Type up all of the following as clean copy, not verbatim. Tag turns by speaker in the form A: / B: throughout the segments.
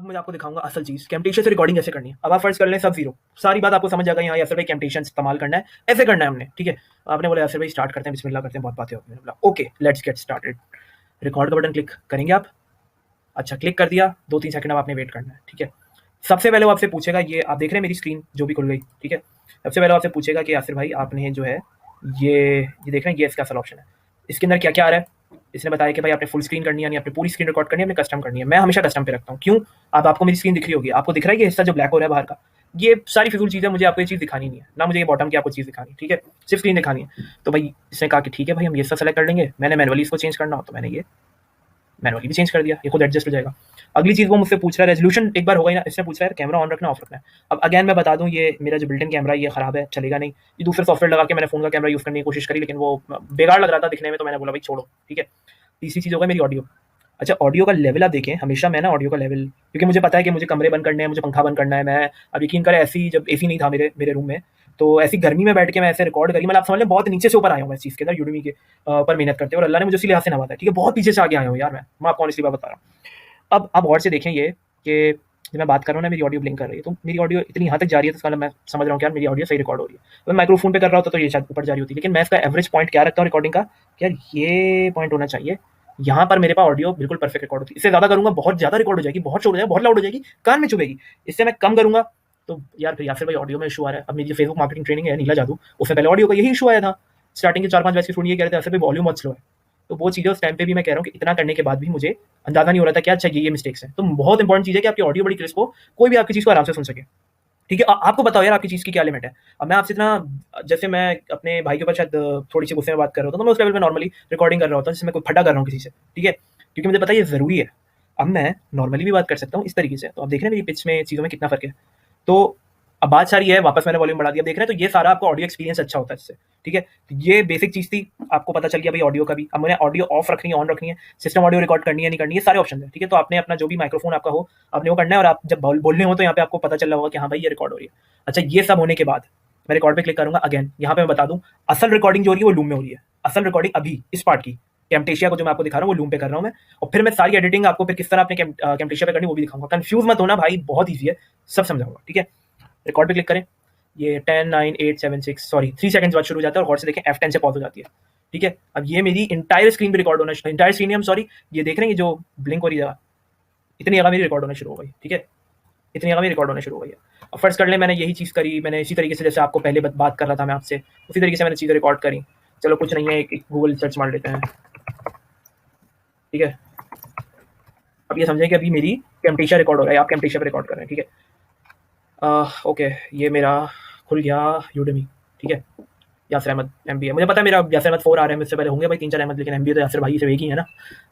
A: अब मैं आपको दिखाऊंगा असल चीज़, कैम्टेशिया से रिकॉर्डिंग कैसे करनी है। अब आप फर्स्ट कर लें सब जीरो, सारी बात आपको समझ आ गई। यहाँ यासर भाई कैम्टेशिया इस्तेमाल करना है, ऐसे करना है हमने, ठीक है। आपने बोला यासर भाई स्टार्ट करते हैं, बिस्मिल्लाह करते हैं, बहुत बातें होती हैं। बोला okay let's get started. Record का बटन क्लिक करेंगे आप। अच्छा क्लिक कर दिया, 2-3 सेकंड अब आपने वेट करना है, ठीक है। सबसे पहले वो आपसे पूछेगा, ये आप देख रहे हैं मेरी स्क्रीन जो भी खुल गई, ठीक है। सबसे पहले आपसे पूछेगा कि यासर भाई आपने जो है ये देख रहे हैं, ये इसका असल ऑप्शन है। इसके अंदर क्या क्या आ रहा है, इसने बताया कि भाई आपने फुल स्क्रीन करनी है, यानी आपने पूरी स्क्रीन रिकॉर्ड करनी है, आपने कस्टम करनी है। मैं हमेशा कस्टम पे रखता हूँ, क्यों? अब आपको मेरी स्क्रीन दिख रही होगी, आपको दिख रहा है ये हिस्सा जो ब्लैक हो रहा है बाहर का, ये सारी फिजूल चीज़ है, मुझे आपको ये चीज़ दिखानी नहीं है ना, मुझे ये बॉटम की आपको चीज़ दिखानी, ठीक है, सिर्फ स्क्रीन दिखानी है। तो भाई इसने कहा कि ठीक है भाई हम ये सब सेलेक्ट कर लेंगे। मैंने मैनुअली इसको चेंज करना हो तो मैंने ये मैनुअली भी चेंज कर दिया, ये खुद एडजस्ट हो जाएगा। अगली चीज़ वो मुझसे पूछ रहा है, रेजोल्यूशन एक बार हो गई ना, इसने पूछ रहा है कैमरा ऑन रखना ऑफ रखना है। अब अगेन मैं बता दूं, ये मेरा जो बिल्ट इन कैमरा ये खराब है, चलेगा नहीं। ये दूसरे सॉफ्टवेयर लगा के मैंने फ़ोन का कैमरा यूज़ करने की कोशिश करी, लेकिन वो बेकार लग रहा था दिखने में, तो मैंने बोला भाई छोड़ो, ठीक है। तीसरी चीज़ होगा मेरी ऑडियो। अच्छा ऑडियो का लेवल आप देखें, हमेशा मैं ना ऑडियो का लेवल, क्योंकि मुझे पता है कि मुझे कमरे बंद करने हैं, मुझे पंखा बंद करना है। मैं अब यकीन करें, ऐसी जब एसी नहीं था मेरे रूम में, तो ऐसी गर्मी में बैठ के मैं ऐसे रिकॉर्ड करी, मतलब आप समझ लें बहुत नीचे से ऊपर आया हूँ मैं इस चीज़ के अंदर, यूडमी के पर मेहनत करते हैं, और अल्लाह ने मुझे उसी लिहाज से नवाजा, ठीक है। बहुत पीछे से आगे आया हूँ यार, मैं आपको ऑनेस्टली बात बता रहा हूँ। अब आप गौर से देखें ये कि जब मैं बात कर रहा हूँ ना, मेरी ऑडियो ब्लिंक कर रही है, तो मेरी ऑडियो इतनी यहाँ तक जा रही है, तो इसका मतलब मैं समझ रहा हूँ कि यार मेरी ऑडियो सही रिकॉर्ड हो रही है। मैं माइक्रोफोन पे कर रहा होता तो ये शायद ऊपर जा रही होती, लेकिन मैं इसका एवरेज पॉइंट क्या रखता हूँ रिकॉर्डिंग का, यार ये पॉइंट होना चाहिए, यहाँ पर मेरे पास ऑडियो बिल्कुल परफेक्ट रिकॉर्ड होती है। इससे ज़्यादा करूँगा बहुत ज़्यादा रिकॉर्ड हो जाएगी, बहुत शोर हो जाएगा, बहुत लाउड हो जाएगी, कान में चुभेगी। इससे मैं कम करूँगा तो यार फिर यासर भाई ऑडियो में इशू आ रहा है। अब मेरी जो फेसबुक मार्केटिंग ट्रेनिंग है नीला जादू, उससे पहले ऑडियो का यही इशू आया था। स्टार्टिंग के 4-5 बैच के स्टूडेंट ये कह रहे थे यासर भाई वॉल्यूम बहुत स्लो है। तो वो चीज़ें उस टाइम पे भी मैं कह रहा हूँ कि इतना करने के बाद भी मुझे अंदाजा नहीं हो रहा था कि अच्छा ये मिस्टेक्स हैं। तो बहुत इंपॉर्टेंट चीज़ है कि आपकी ऑडियो बड़ी क्रिस्प हो, कोई भी आपकी चीज़ को आराम से सुन सके, ठीक है। आपको बताओ यार आपकी चीज़ की क्या लिमिट है। अब मैं आपसे इतना, जैसे मैं अपने भाई के ऊपर शायद थोड़ी सी गुस्से में बात कर रहा होता, तो मैं उस लेवल पे नॉर्मली रिकॉर्डिंग कर रहा होता, जैसे मैं कोई फटा कर रहा हूँ किसी से, ठीक है, क्योंकि मुझे पता है ये ज़रूरी है। अब मैं नॉर्मली भी बात कर सकता हूँ इस तरीके से, तो आप देख रहे हैं मेरी पिच में चीज़ों में कितना फ़र्क है। तो अब बात सारी है, वापस मैंने वॉल्यूम बढ़ा दिया, देख रहे हैं, तो ये सारा आपका ऑडियो एक्सपीरियंस अच्छा होता है इससे, ठीक है। तो ये बेसिक चीज़ थी, आपको पता चल गया भाई ऑडियो का भी। अब मैंने ऑडियो ऑफ रखनी है ऑन रखनी है, सिस्टम ऑडियो रिकॉर्ड करनी है नहीं करनी है, सारे ऑप्शन है, ठीक है। तो आपने अपना जो भी माइक्रोफोन आपका हो, आपने वो करना है, और आप जब बोलने हो तो यहाँ पे आपको पता चल रहा होगा कि हाँ भाई ये रिकॉर्ड हो रही है। अच्छा ये सब होने के बाद मैं रिकॉर्ड पे क्लिक करूंगा। अगेन यहाँ पे मैं बता दूं, असल रिकॉर्डिंग जो हो रही है वो लूम में हो रही है। असल रिकॉर्डिंग अभी इस पार्ट की कैम्टेशिया को जो मैं आपको दिखा रहा हूँ वो लूम पे कर रहा हूँ मैं, और फिर मैं सारी एडिटिंग आपको फिर किस तरह अपने कैम्टेशिया पे करनी वो भी दिखाऊंगा। कंफ्यूज मत होना भाई, बहुत ईजी है, सब समझाऊंगा, ठीक है। रिकॉर्ड पे क्लिक करें, ये 10 9 8 7 6 सॉरी 3 सेकंड्स बाद शुरू हो जाता है, और गौर से देखें F10 से पॉज हो जाती है, ठीक है। अब ये मेरी इंटायर स्क्रीन पे रिकॉर्ड होना, इंटायर स्क्रीन हम सॉरी, ये देख रहे हैं जो ब्लिंक हो रही है, इतनी जगह मेरी रिकॉर्ड होना शुरू हो गई, ठीक है, इतनी जगह मेरी रिकॉर्ड होना शुरू हो गई है। अब फर्स्ट कर ले, मैंने यही चीज़ करी, मैंने इसी तरीके से जैसे आपको पहले बात कर रहा था मैं आपसे, उसी तरीके से मैंने चीज़ें रिकॉर्ड करी। चलो कुछ नहीं है, एक गूगल सर्च मार लेते हैं, ठीक है। अब ये समझें कि अभी मेरी कैम्टेशिया रिकॉर्ड हो रहा है, आप कैम्टेशिया पे रिकॉर्ड कर रहे हैं, ठीक है। ओके ये मेरा खुल गया यूडेमी, ठीक है। यासर अहमद MBA, मुझे पता है मेरा यासर अहमद 4 आ रहा है, मुझसे पहले होंगे भाई 3-4 अहमद, लेकिन MBA तो यासर भाई से एक ही है ना।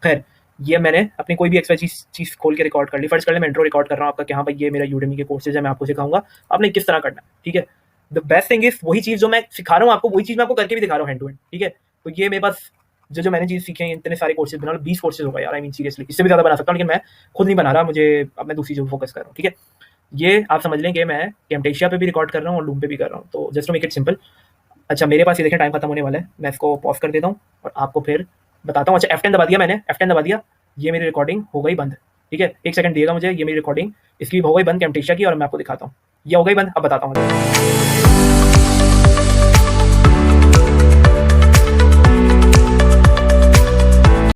A: खैर ये मैंने अपनी कोई भी एक्स्ट्रा चीज़ खोल के रिकॉर्ड कर ली। फर्स्ट कर ले मैं इंट्रो रिकॉर्ड कर रहा हूँ आपका कि हाँ भाई ये मेरा यूडेमी के कोर्सेज है, मैं आपको सिखाऊंगा आपने किस तरह करना है, ठीक है। द बेस्ट थिंग इज वही चीज़ जो मैं सिखा रहा हूँ आपको, वही चीज़ मैं आपको करके भी दिखा रहा हूँ हैंड टू हैंड, ठीक है। तो ये मेरे पास जो मैंने चीज़ सीखे हैं, इतने सारे कोर्सेज बना लो, 20 कोर्सेज होगा यार, आई मीन सीरियसली इससे भी ज़्यादा बना सकता हूँ, लेकिन मैं खुद नहीं बना रहा, मुझे अब मैं दूसरी चीज़ फोकस कर रहा हूँ, ठीक है। ये आप समझ लें कि मैं कैम्टेशिया पे भी रिकॉर्ड कर रहा हूँ और लूम पे भी कर रहा हूँ, तो just to make it simple. अच्छा मेरे पास ये देखें टाइम खत्म होने वाला है, मैं इसको पॉज कर देता हूँ और आपको फिर बताता हूँ। अच्छा F10 दबा दिया मैंने, F10 दबा दिया, ये मेरी रिकॉर्डिंग हो गई बंद, ठीक है। 1 सेकंड दिएगा मुझे, ये मेरी रिकॉर्डिंग इसकी हो गई बंद कैम्टेशिया की, और मैं आपको दिखाता हूँ, ये हो गई बंद। अब बताता हूँ